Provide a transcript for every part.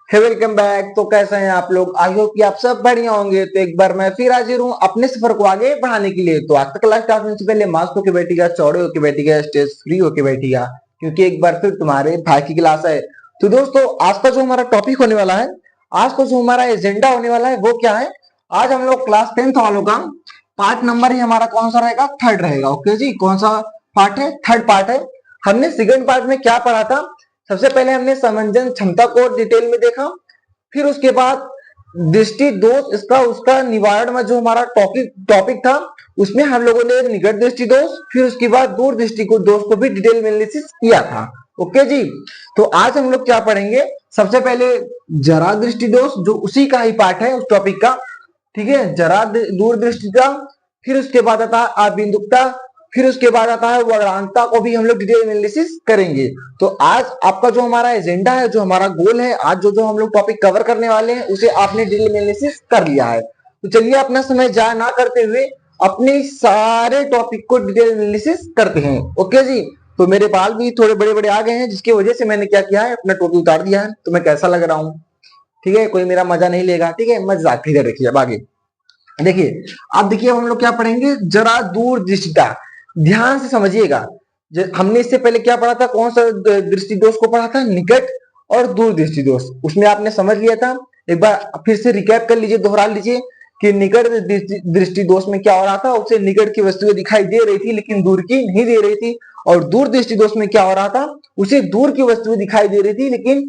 हे welcome back. तो कैसे हैं आप लोग? आई होप कि आप सब बढ़िया होंगे। तो एक बार मैं फिर हाजिर हूँ अपने सफर को आगे बढ़ाने के लिए। तो आज तक क्लास स्टार्ट होने से पहले मास्क होके बैठिएगा, चौड़े होके बैठिएगा, स्टेज फ्री होके बैठिएगा, क्योंकि एक बार फिर तुम्हारे भाई की क्लास है। तो दोस्तों, आज का जो हमारा टॉपिक होने वाला है, आज का जो हमारा एजेंडा होने वाला है वो क्या है? आज हम लोग क्लास 10th वालों का पार्ट नंबर ही हमारा कौन सा रहेगा? थर्ड रहेगा। ओके जी, कौन सा पार्ट है? थर्ड पार्ट है। हमने सेकंड पार्ट में क्या पढ़ा था? सबसे पहले हमने समंजन क्षमता को डिटेल में देखा, फिर उसके बाद दृष्टि दोष इसका उसका निवारण में जो हमारा टॉपिक टॉपिक था, उसमें हम लोगों ने निकट दृष्टि दोष, फिर उसके बाद दूर दृष्टि को दोष को भी डिटेल में एनालिसिस किया था। ओके जी, तो आज हम लोग क्या पढ़ेंगे? सबसे पहले जरा दृष्टि दोष, जो उसी का ही पार्ट है उस टॉपिक का। ठीक है, जरा दूर दृष्टि का, फिर उसके बाद आता है अबिंदुकता, फिर उसके बाद आता है वर्णांतता को भी हम लोग डिटेल एनालिसिस करेंगे। तो आज आपका जो हमारा एजेंडा है, जो हमारा गोल है, आज जो जो हम लोग टॉपिक कवर करने वाले हैं उसे आपने डिटेल एनालिसिस कर लिया है। तो चलिए अपना समय जाया ना करते हुए अपने सारे टॉपिक को डिटेल एनालिसिस करते हैं। ओके जी, तो मेरे बाल भी थोड़े बड़े बड़े आ गए हैं, जिसकी वजह से मैंने क्या किया है, अपना टोपी उतार दिया है। तो मैं कैसा लग रहा हूँ? ठीक है, कोई मेरा मजा नहीं लेगा। ठीक है, मजाक इधर रखिए। अब आगे देखिए, अब देखिए हम लोग क्या पढ़ेंगे? जरा दूर दृष्टिता। ध्यान से समझिएगा। हमने इससे पहले क्या पढ़ा था? कौन सा दृष्टि दोष को पढ़ा था? निकट और दूर दृष्टि दोष। उसमें आपने समझ लिया था। एक बार फिर से रिकैप कर लीजिए, दोहरा लीजिए कि निकट दृष्टि दोष में क्या हो रहा था? उसे निकट की वस्तुएं दिखाई दे रही थी लेकिन दूर की नहीं दे रही थी। और दूर दृष्टि दोष में क्या हो रहा था? उसे दूर की वस्तुएं दिखाई दे रही थी लेकिन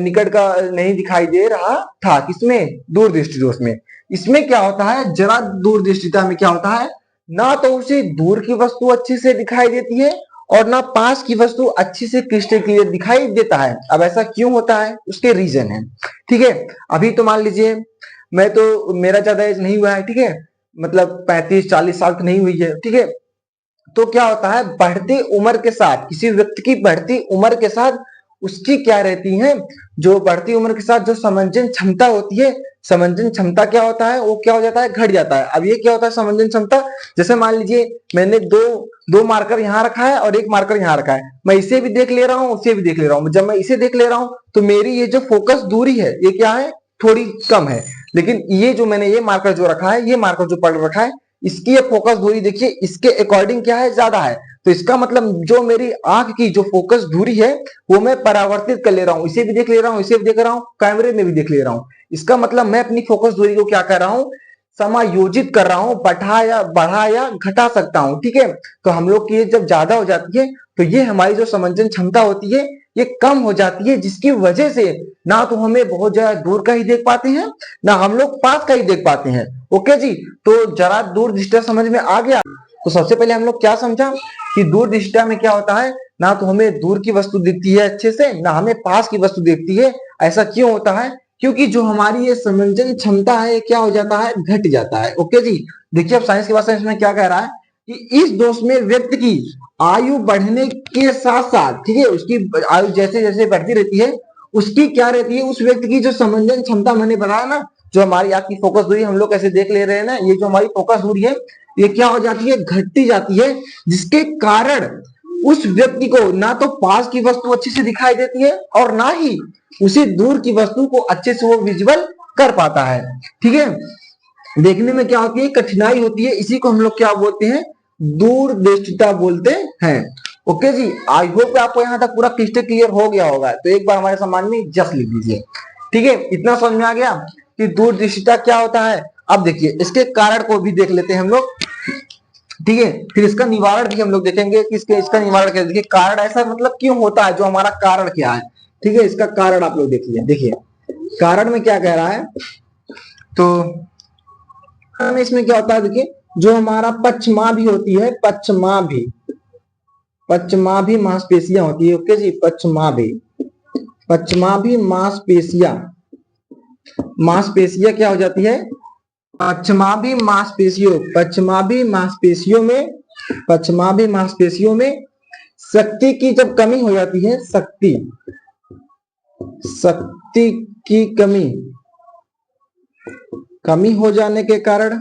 निकट का नहीं दिखाई दे रहा था। किसमें? दूर दृष्टि दोष में। इसमें क्या होता है? जरा दूर दृष्टिता में क्या होता है? ना तो उसे दूर की वस्तु अच्छी से दिखाई देती है और ना पास की वस्तु अच्छी से क्रिस्टल क्लियर दिखाई देता है। अब ऐसा क्यों होता है? उसके रीजन है। ठीक है, अभी तो मान लीजिए मेरा ज्यादा एज नहीं हुआ है। ठीक है, मतलब 35-40 साल तो नहीं हुई है। ठीक है, तो क्या होता है? बढ़ती उम्र के साथ, किसी व्यक्ति की बढ़ती उम्र के साथ उसकी क्या रहती है? जो बढ़ती उम्र के साथ जो समंजन क्षमता होती है, समंजन क्षमता क्या होता है? वो क्या हो जाता है? घट जाता है। अब ये क्या होता है समंजन क्षमता? जैसे मान लीजिए मैंने दो दो मार्कर यहाँ रखा है और एक मार्कर यहाँ रखा है, मैं इसे भी देख ले रहा हूँ, उसे भी देख ले रहा हूँ। जब मैं इसे देख ले रहा हूँ तो मेरी ये जो फोकस दूरी है ये क्या है? थोड़ी कम है। लेकिन ये जो मैंने ये मार्कर जो रखा है, ये मार्कर जो पढ़ रखा है, इसकी फोकस दूरी देखिए, इसके अकॉर्डिंग क्या है? ज्यादा है। तो इसका मतलब जो मेरी आंख की जो फोकस दूरी है वो मैं परावर्तित कर ले रहा हूँ। इसे भी देख ले रहा हूँ, इसे भी देख रहा हूँ, कैमरे में भी देख ले रहा हूँ। इसका मतलब मैं अपनी फोकस दूरी को क्या कर रहा हूँ? समायोजित कर रहा हूँ, बढ़ा या घटा सकता हूँ। ठीक है, तो हम लोग की जब ज्यादा हो जाती है तो ये हमारी जो समंजन क्षमता होती है ये कम हो जाती है, जिसकी वजह से ना तो हमें बहुत ज्यादा दूर का ही देख पाते हैं, ना हम लोग पास का ही देख पाते हैं। ओके जी, तो जरा दूर दृष्टि समझ में आ गया। तो सबसे पहले हम लोग क्या समझा कि दूर दृष्टि में क्या होता है? ना तो हमें दूर की वस्तु दिखती है अच्छे से, ना हमें पास की वस्तु दिखती है। ऐसा क्यों होता है? क्योंकि जो हमारी ये समंजन क्षमता है क्या हो जाता है? घट जाता है। ओके जी, देखिए अब साइंस की भाषा में क्या कह रहा है कि इस दोष में व्यक्ति की आयु बढ़ने के साथ साथ, ठीक है, उसकी आयु जैसे जैसे बढ़ती रहती है उसकी क्या रहती है? उस व्यक्ति की जो समंजन क्षमता मैंने बताया ना, जो हमारी आपकी फोकस दूरी हम लोग कैसे देख ले रहे हैं ना, ये जो हमारी फोकस दूरी है ये क्या हो जाती है? घटती जाती है, जिसके कारण उस व्यक्ति को ना तो पास की वस्तु अच्छे से दिखाई देती है और ना ही उसे दूर की वस्तु को अच्छे से वो विजुअल कर पाता है। ठीक है, देखने में क्या होती है? कठिनाई होती है। इसी को हम लोग क्या बोलते हैं? दूर दृष्टिता बोलते हैं। ओके जी, आई होप आपको यहाँ तक पूरा क्लिस्टर क्लियर हो गया होगा। तो एक बार हमारे सम्मान में जस लिख दीजिए। ठीक है, इतना समझ में आ गया कि दूर दृष्टिता क्या होता है। अब देखिए इसके कारण को भी देख लेते हैं हम लोग। ठीक है, फिर इसका निवारण भी हम लोग देखेंगे कि इसका निवारण क्या है। देखिए कारण ऐसा मतलब क्यों होता है, जो हमारा कारण क्या है। ठीक है, इसका कारण आप लोग देखिए। देखिए कारण में क्या कह रहा है, तो इसमें क्या होता है? देखिए जो हमारा पश्चिमा भी होती है, पश्चिमा भी मांसपेशियां होती है। ओके जी, पश्चिमा भी मांसपेशियां क्या हो जाती है? पश्चिमा भी मांसपेशियों में शक्ति की जब कमी हो जाती है, शक्ति की कमी हो जाने के कारण,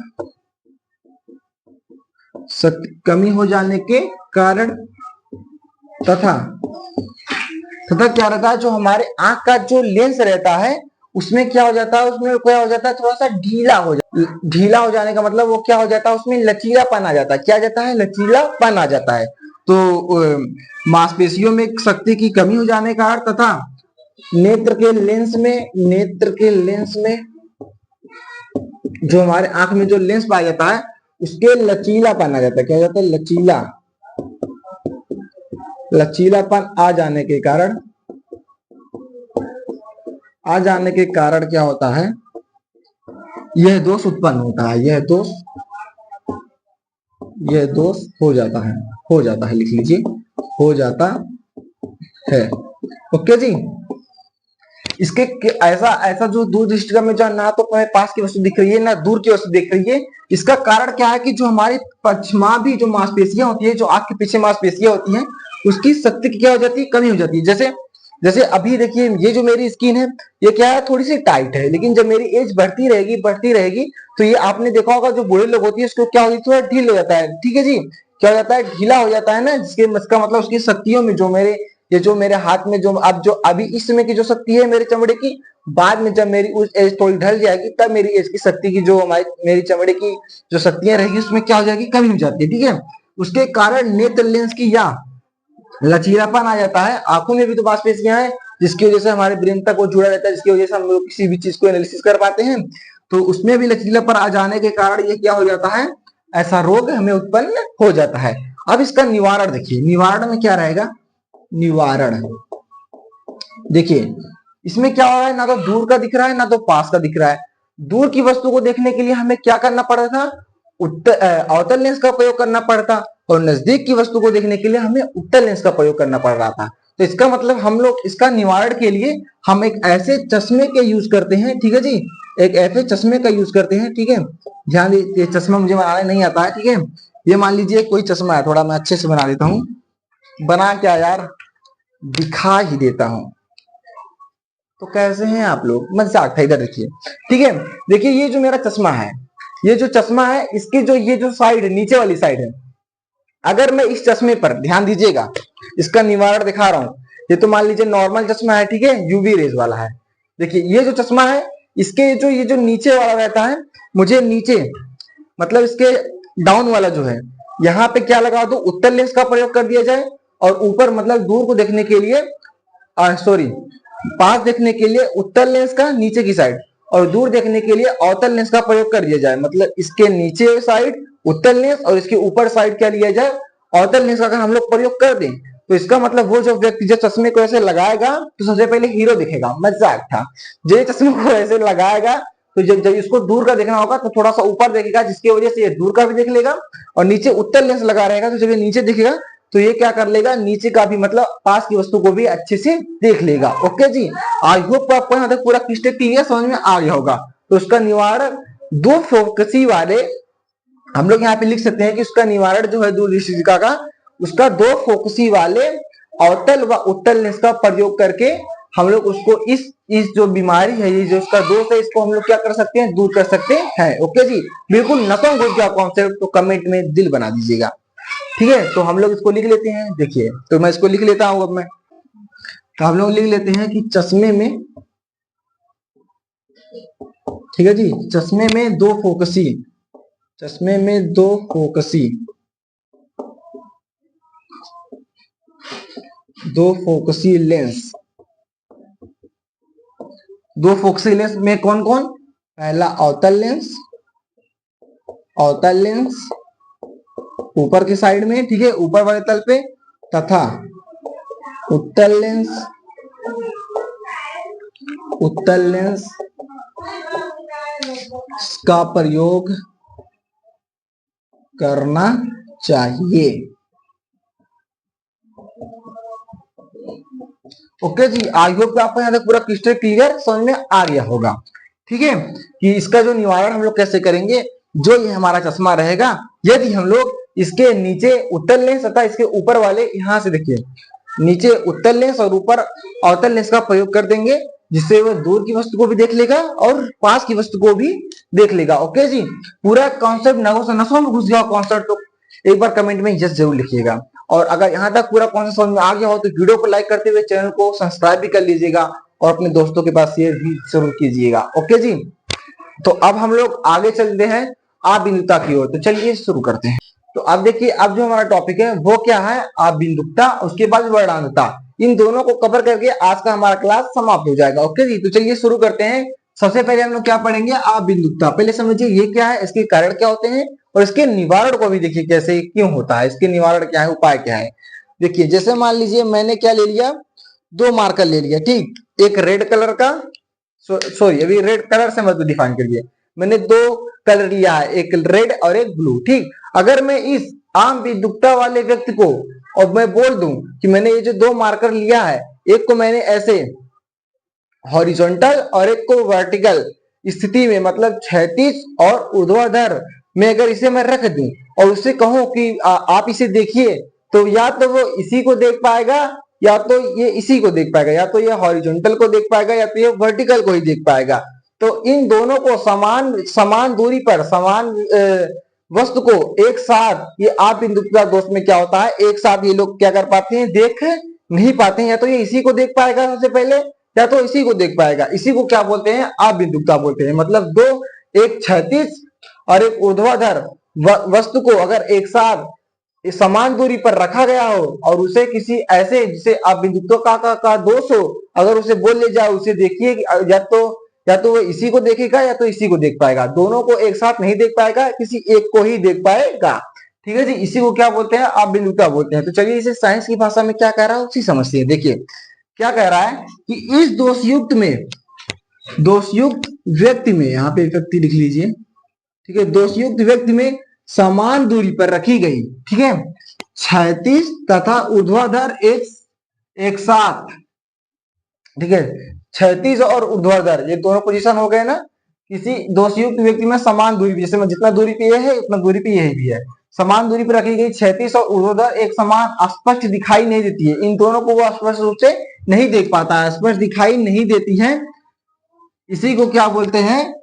तथा क्या रहता है, जो हमारे आंख का जो लेंस रहता है उसमें क्या हो जाता है, उसमें क्या हो जाता है, थोड़ा सा ढीला हो जाने का मतलब वो क्या हो जाता है, उसमें लचीलापन आ जाता है। क्या आ जाता है, लचीलापन आ जाता है। तो मांसपेशियों में शक्ति की कमी हो जाने का अर्थ तथा नेत्र के लेंस में जो हमारे आंख में जो लेंस पाया जाता है उसके लचीलापन आ जाता है। क्या हो जाता है, लचीलापन आ जाने के कारण क्या होता है, यह दोष उत्पन्न होता है। यह दोष हो जाता है, लिख लीजिए, हो जाता है। ओके जी। इसके ऐसा जो दूर दृष्टिका में जो ना तो हमें पास की वस्तु दिख रही है ना दूर की वस्तु दिख रही है। इसका कारण क्या है कि जो हमारी पश्चिमाभी जो मांसपेशियां होती है, जो आंख के पीछे मांसपेशियां होती हैं, उसकी शक्ति की क्या हो जाती है, कमी हो जाती है। जैसे अभी देखिए, ये जो मेरी स्किन है ये क्या है, थोड़ी सी टाइट है, लेकिन जब मेरी एज बढ़ती रहेगी तो ये आपने देखा होगा जो बूढ़े लोग होती है उसको क्या होती है, थोड़ा ढील हो जाता है। ठीक है जी, क्या हो जाता है, ढीला हो जाता है ना, इसका मतलब उसकी शक्तियों में जो मेरे हाथ में जो अभी इस समय की जो शक्ति है मेरे चमड़े की, बाद में जब मेरी उस एज थोड़ी ढल जाएगी तब मेरी एज की शक्ति की जो मेरी चमड़े की जो शक्तियां रहेगी उसमें क्या हो जाएगी, कमी हो जाती है। ठीक है, उसके कारण नेत्र लेंस की या लचीलापन आ जाता है। आंखों में भी तो मांसपेशियां हैं जिसकी वजह से हमारे ब्रेन तक वो जुड़ा रहता है, जिसकी वजह से हम लोग किसी भी चीज को एनालिसिस कर पाते हैं। तो उसमें भी लचीलापन आ जाने के कारण ये क्या हो जाता है, ऐसा रोग हमें उत्पन्न हो जाता है। अब इसका निवारण देखिए, निवारण में क्या रहेगा, निवारण देखिए इसमें क्या हो रहा है, ना तो दूर का दिख रहा है ना तो पास का दिख रहा है। दूर की वस्तु को देखने के लिए हमें क्या करना पड़ता था, अवतल लेंस का प्रयोग करना पड़ता, और नजदीक की वस्तु को देखने के लिए हमें उत्तल लेंस का प्रयोग करना पड़ रहा था। तो इसका मतलब हम लोग इसका निवारण के लिए हम एक ऐसे चश्मे के यूज करते हैं। ठीक है जी, एक ऐसे चश्मे का यूज करते हैं। ठीक है, ध्यान दीजिए, चश्मा मुझे बनाने नहीं आता है। ठीक है, ये मान लीजिए कोई चश्मा है, थोड़ा मैं अच्छे से बना देता हूँ, बना क्या यार, दिखा ही देता हूं। तो कैसे हैं आप लोग, मजाक था, इधर देखिए। ठीक है, देखिए ये जो मेरा चश्मा है, ये जो चश्मा है इसकी जो ये जो साइड है, नीचे वाली साइड है, अगर मैं इस चश्मे पर ध्यान दीजिएगा, इसका निवारण दिखा रहा हूं। ये तो मान लीजिए नॉर्मल चश्मा है, ठीक है, यूवी रेज वाला है। देखिए ये जो चश्मा है, इसके जो ये जो नीचे वाला रहता है, मुझे नीचे मतलब इसके डाउन वाला जो है, यहाँ पे क्या लगा दो, उत्तल लेंस का प्रयोग कर दिया जाए, और ऊपर मतलब दूर को देखने के लिए सॉरी पास देखने के लिए उत्तल लेंस का नीचे की साइड, और दूर देखने के लिए अवतल लेंस का प्रयोग कर दिया जाए। मतलब इसके नीचे साइड उत्तल लेंस और इसके ऊपर साइड क्या लिया जाए, अवतल लेंस का अगर हम लोग प्रयोग कर दें तो इसका मतलब वो जो व्यक्ति जो चश्मे को ऐसे लगाएगा तो सबसे पहले हीरो दिखेगा। मजाक था, जो चश्मे को ऐसे लगाएगा तो जब जब इसको दूर का देखना होगा तो थोड़ा सा ऊपर देखेगा, जिसकी वजह से ये दूर का भी देख लेगा, और नीचे उत्तल लेंस लगा रहेगा तो जब ये नीचे दिखेगा तो ये क्या कर लेगा, नीचे का भी मतलब पास की वस्तु को भी अच्छे से देख लेगा। ओके जी, आई होप आपको यहाँ तक पूरा क्लियर क्लियर समझ में आ गया होगा। तो उसका निवारण दो फोकसी वाले हम लोग यहाँ पे लिख सकते हैं कि उसका निवारण जो है दूरदृष्टिका का, उसका दो फोकसी वाले अवतल व उत्तल लेंस का प्रयोग करके हम लोग उसको इस जो बीमारी है, ये जो उसका दोष है, इसको हम लोग क्या कर सकते हैं, दूर कर सकते हैं। ओके जी, बिल्कुल नसों घुस गया कॉन्सेप्ट, तो कमेंट में दिल बना दीजिएगा। ठीक है, तो हम लोग इसको लिख लेते हैं। देखिए, तो मैं इसको लिख लेता हूं अब मैं, तो हम लोग लिख लेते हैं कि चश्मे में, ठीक है जी, चश्मे में दो फोकसी, चश्मे में दो फोकसी, दो फोकसी लेंस, दो फोकसी लेंस में कौन कौन, पहला अवतल लेंस, अवतल लेंस ऊपर की साइड में, ठीक है, ऊपर वाले तल पे, तथा उत्तल लेंस, उत्तल लेंस का प्रयोग करना चाहिए। ओके जी, आई होप आपको यहाँ तक पूरा क्रिस्टल क्लियर समझ में आ गया होगा। ठीक है, कि इसका जो निवारण हम लोग कैसे करेंगे, जो ये हमारा चश्मा रहेगा, यदि हम लोग इसके नीचे उत्तल लेंस तथा इसके ऊपर वाले यहाँ से देखिए नीचे उत्तल लेंस और ऊपर अवतल लेंस का प्रयोग कर देंगे, जिससे वह दूर की वस्तु को भी देख लेगा और पास की वस्तु को भी देख लेगा। ओके जी, पूरा कॉन्सेप्ट नसों में घुस गया कॉन्सेप्ट, तो एक बार कमेंट में यस जरूर लिखिएगा। और अगर यहाँ तक पूरा कॉन्सेप्ट समझ में आ गया हो तो वीडियो को लाइक करते हुए चैनल को सब्सक्राइब भी कर लीजिएगा और अपने दोस्तों के पास शेयर भी जरूर कीजिएगा। ओके जी, तो अब हम लोग आगे चलते हैं आबिंदुता की ओर। तो चलिए शुरू करते हैं। तो अब देखिए, अब जो हमारा टॉपिक है वो क्या है, आबिंदुता, उसके बाद वर्णांतता। इन दोनों को कवर करके आज का हमारा क्लास समाप्त हो जाएगा। ओके जी, तो चलिए शुरू करते हैं। सबसे पहले हम लोग क्या पढ़ेंगे, आबिंदुता। पहले समझिए ये क्या है, इसके कारण क्या होते हैं और इसके निवारण को भी देखिए कैसे क्यों होता है, इसके निवारण क्या है, उपाय क्या है। देखिए जैसे मान लीजिए मैंने क्या ले लिया, 2 मार्कर ले लिया, ठीक, एक रेड कलर का, सॉरी अभी रेड कलर से मत डिफाइन करिए, मैंने 2 कलर लिया है, एक रेड और एक ब्लू, ठीक। अगर मैं इस आबिंदुता वाले व्यक्ति को और मैं बोल दूं कि मैंने ये जो 2 मार्कर लिया है, एक को मैंने ऐसे हॉरिजॉन्टल और एक को वर्टिकल स्थिति में, मतलब क्षैतिज और ऊर्ध्वाधर में अगर इसे मैं रख दूं और उससे कहूं कि आप इसे देखिए, तो या तो वो इसी को देख पाएगा या तो ये इसी को देख पाएगा, या तो ये हॉरिजॉन्टल को देख पाएगा या तो ये वर्टिकल को ही देख पाएगा। तो इन दोनों को समान समान दूरी पर समान वस्तु को एक साथ, ये आबिंदुता दोष में क्या होता है, एक साथ ये लोग क्या कर पाते हैं, देख नहीं पाते हैं। या तो ये इसी को देख पाएगा सबसे पहले या तो इसी को देख पाएगा, इसी को क्या बोलते हैं, आबिंदुता बोलते हैं। मतलब दो, एक क्षैतिज और एक ऊर्ध्वाधर वस्तु को अगर एक साथ समान दूरी पर रखा गया हो और उसे किसी ऐसे जिसे आबिंदुता का दोष हो, अगर उसे बोल ले जाए उसे देखिए, या तो वो इसी को देखेगा या तो इसी को देख पाएगा, दोनों को एक साथ नहीं देख पाएगा, किसी एक को ही देख पाएगा। ठीक है जी, इसी को क्या बोलते हैं, आबिंदुता बोलते हैं। तो चलिए इसे साइंस की भाषा में क्या कह रहा है उसी समझते हैं। देखिए क्या कह रहा है कि इस दोषयुक्त व्यक्ति में, यहाँ पे व्यक्ति लिख लीजिए, ठीक है, दोषयुक्त व्यक्ति में समान दूरी पर रखी गई, ठीक है, क्षैतिज तथा ऊर्ध्वाधर एक साथ, ठीक है, क्षैतिज और ऊर्ध्वाधर ये दोनों पोजीशन हो गए ना, किसी दोषयुक्त व्यक्ति में समान दूरी, जैसे में जितना दूरी पे ये है उतना दूरी पे यही भी है, समान दूरी पर रखी गई क्षैतिज और ऊर्ध्वाधर एक समान स्पष्ट दिखाई नहीं देती है, इन दोनों को वो स्पष्ट रूप से नहीं देख पाता है, स्पष्ट दिखाई नहीं देती है, इसी को क्या बोलते हैं,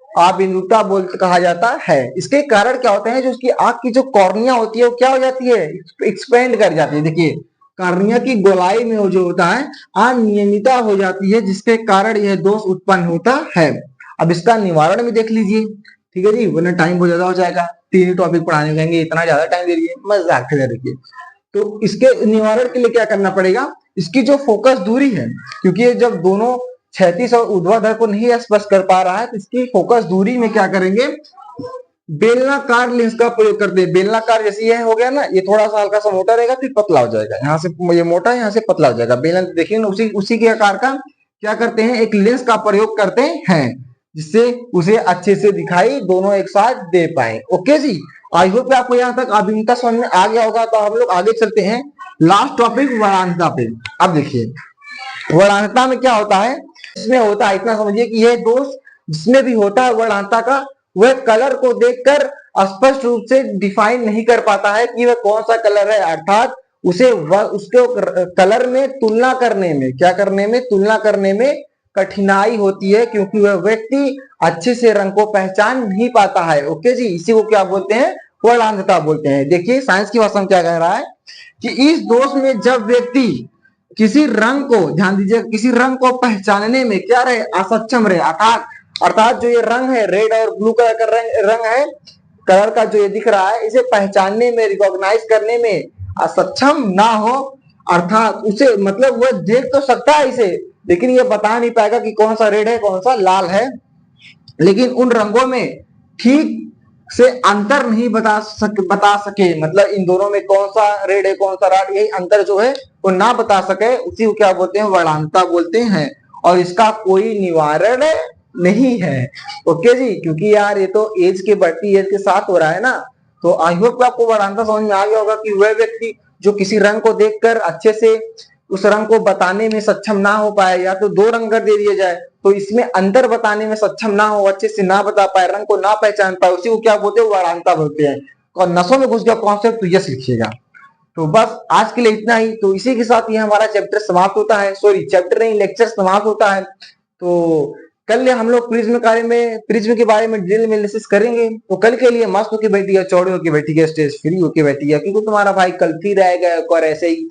आबिंदुता कहा जाता है। इसके कारण क्या होते हैं, जो उसकी आंख की जो कॉर्निया होती है वो क्या हो जाती है, एक्सपेंड कर जाती है। देखिए कॉर्निया की गोलाई में वो जो होता है अनियमितता हो जाती है, जिसके कारण यह दोष उत्पन्न होता है। अब इसका निवारण भी देख लीजिए, ठीक है जी, वरना टाइम बहुत ज्यादा हो जाएगा, 3 ही टॉपिक पढ़ाने कहेंगे, इतना ज्यादा टाइम दे रही मजाक कर देखिए। तो इसके निवारण के लिए क्या करना पड़ेगा, इसकी जो फोकस दूरी है, क्योंकि ये जब दोनों क्षैतिज और ऊर्ध्वाधर को नहीं स्पष्ट कर पा रहा है, तो इसकी फोकस दूरी में क्या करेंगे, बेलनाकार लेंस का प्रयोग करते हैं। बेलनाकार जैसे ये हो गया ना, ये थोड़ा सा हल्का सा मोटा रहेगा फिर पतला हो जाएगा, यहाँ से ये मोटा है यहाँ से पतला हो जाएगा, बेलन देखिए ना, उसी के आकार का क्या करते हैं, एक लेंस का प्रयोग करते हैं, जिससे उसे अच्छे से दिखाई दोनों एक साथ दे पाए। ओके जी, आई होप आपको यहाँ तक अभिमुखता समझ में आ गया होगा। तो हम लोग आगे चलते हैं लास्ट टॉपिक वर्णांतता पे। अब देखिए वर्णांतता में क्या होता है, इसमें होता है, इतना समझिए कि यह दोष जिसमें भी होता है वर्णांतता का, वह कलर को देखकर स्पष्ट रूप से डिफाइन नहीं कर पाता है कि वह कौन सा कलर है, अर्थात उसे उसके कलर में तुलना करने में, क्या करने में, तुलना करने में कठिनाई होती है, क्योंकि वह व्यक्ति अच्छे से रंग को पहचान नहीं पाता है। ओके जी, इसी को क्या बोलते हैं, वर्णांतता बोलते हैं। देखिए साइंस की भाषा में क्या कह रहा है कि इस दोष में जब व्यक्ति किसी रंग को, ध्यान दीजिए, किसी रंग को पहचानने में क्या रहे, असक्षम रहे, अर्थात जो ये रंग है, रेड और ब्लू कलर का रंग है, कलर का जो ये दिख रहा है, इसे पहचानने में, रिकॉग्नाइज करने में असक्षम ना हो, अर्थात उसे, मतलब वह देख तो सकता है इसे, लेकिन ये बता नहीं पाएगा कि कौन सा रेड है कौन सा लाल है, लेकिन उन रंगों में ठीक से अंतर नहीं बता सके, मतलब इन दोनों में कौन सा रेड है कौन सा लाल, यही अंतर जो है वो ना बता सके, उसी को क्या बोलते हैं, वर्णांतता बोलते हैं। और इसका कोई निवारण नहीं है। ओके जी, क्योंकि यार ये तो एज के बढ़ती एज के साथ हो रहा है ना, तो आई होप आपको वर्णांतता समझ में आ गया होगा कि वह व्यक्ति जो किसी रंग को देखकर अच्छे से उस रंग को बताने में सक्षम ना हो पाए, या तो 2 रंग कर दे दिए जाए तो इसमें अंतर बताने में सक्षम ना हो, अच्छे से ना बता पाए, रंग को ना पहचान पाए, उसी को क्या बोलते हैं, वर्णांतता बोलते हैं। और नसों में घुस गया कॉन्सेप्ट तो यस लिखिएगा। तो बस आज के लिए इतना ही। तो इसी के साथ ये हमारा चैप्टर समाप्त होता है, सॉरी चैप्टर नहीं, लेक्चर समाप्त होता है। तो कल हम लोग प्रिज्म के बारे में डिटेल एनालिसिस करेंगे। तो कल के लिए मस्त होके बैठिएगा, चौड़े होके बैठिएगा, स्टेज फ्री होके बैठिएगा, क्योंकि तुम्हारा भाई कल फिर आएगा एक और ऐसे ही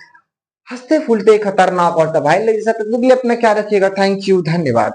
हंसते फूलते खतरनाक और तबाही लगे। तब तक के लिए अपना ख्याल रखिएगा। थैंक यू, धन्यवाद।